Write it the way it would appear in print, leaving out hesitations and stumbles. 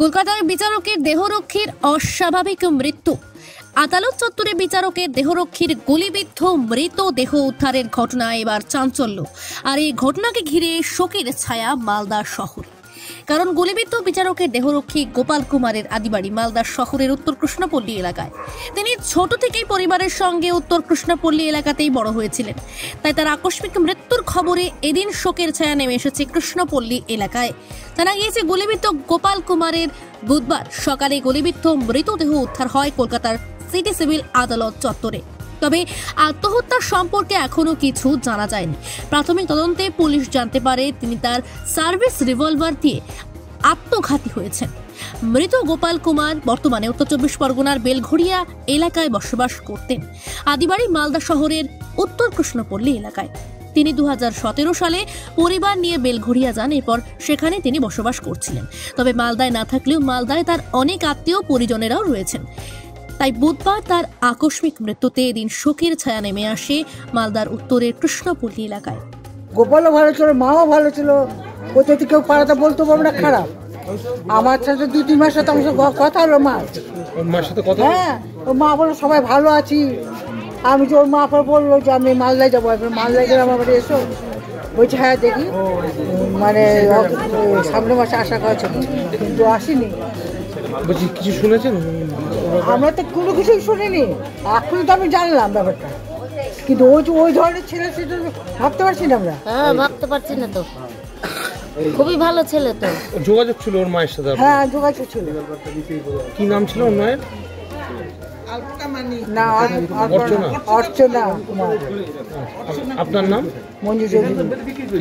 কলকাতায় বিচারকের দেহরক্ষীর অস্বাভাবিক মৃত্যু। আদালত চত্বরে বিচারকের দেহরক্ষীর গুলিবিদ্ধ মৃতদেহ উদ্ধারের ঘটনায় এবার চাঞ্চল্য। আর এই ঘটনাকে ঘিরে শোকের ছায়া মালদা শহরে। কারণ গুলিবিদ্ধ বিচারকের দেহরক্ষী গোপাল কুমারের আদিবাড়ি মালদা শহরের উত্তর কৃষ্ণপল্লী এলাকায়। তিনি ছোট থেকেই পরিবারের সঙ্গে উত্তর কৃষ্ণপল্লী এলাকাতেই বড় হয়েছিলেন। তাই তার আকস্মিক মৃত্যুর খবরে এদিন শোকের ছায়া নেমে এসেছে কৃষ্ণপল্লী এলাকায়। জানা গিয়েছে, গুলিবিদ্ধ গোপাল কুমারের বুধবার সকালে গুলিবিদ্ধ মৃতদেহ উদ্ধার হয় কলকাতার সিটি সিভিল আদালত চত্বরে। তবে আত্মহত্যা সম্পর্কে এখনো কিছু জানা যায়নি। প্রাথমিক তদন্তে পুলিশ জানতে পারে তিনি তার সার্ভিস রিভলভার দিয়ে আত্মঘাতী হয়েছেন। মৃত গোপাল কুমার বর্তমানে উত্তর চব্বিশ পরগনার বেলঘড়িয়া এলাকায় বসবাস করতেন। আদিবাড়ি মালদা শহরের উত্তর কৃষ্ণপল্লী এলাকায়। তিনি 2017 সালে পরিবার নিয়ে বেলঘড়িয়া যান। এরপর সেখানে তিনি বসবাস করছিলেন। তবে মালদায় না থাকলেও মালদায় তার অনেক আত্মীয় পরিজনেরাও রয়েছেন। তাই বুধবার তার আকস্মিক মৃত্যুতে এদিন শোকের ছায়া নেমে আসে মালদার উত্তরের কৃষ্ণপল্লী এলাকায়। গোপালও ভালো ছিল, মাও ভালো ছিল, কোথাও তো কেউ পাড়াতে বলতে পারবো না খারাপ। আমার সাথে 2-3 মাস সাথে আমার সাথে কথা হলো, মার সাথে কথা। হ্যাঁ, ওর মা বললো সবাই ভালো আছি। আমি যে ওর মা পর বললো যে আমি মালদায় যাবো, মালদায় গেলে আমার বাড়ি এসো। বলছি হ্যাঁ দেখি, মানে সামনের মাসে আশা করা ছিল, কিন্তু আসিনি। বলছি কিছু শুনেছেন? আমরা তো কোনো কিছুই শুনিনি, এখন তো আমি জানলাম ব্যাপারটা। কিন্তু ওই ধরনের ছেলে সেটা ভাবতে পারছি না আমরা। হ্যাঁ, ভাবতে পারছি না তো। খুবই ভালো ছেলে তো। যোগাযোগ ছিল ওর মায়ের সাথে? হ্যাঁ, যোগাযোগ ছিল। কি নাম ছিল ওর মায়ের? না, অর্চনা কুমার। আপনার নাম? মঞ্জু চৌধুরী।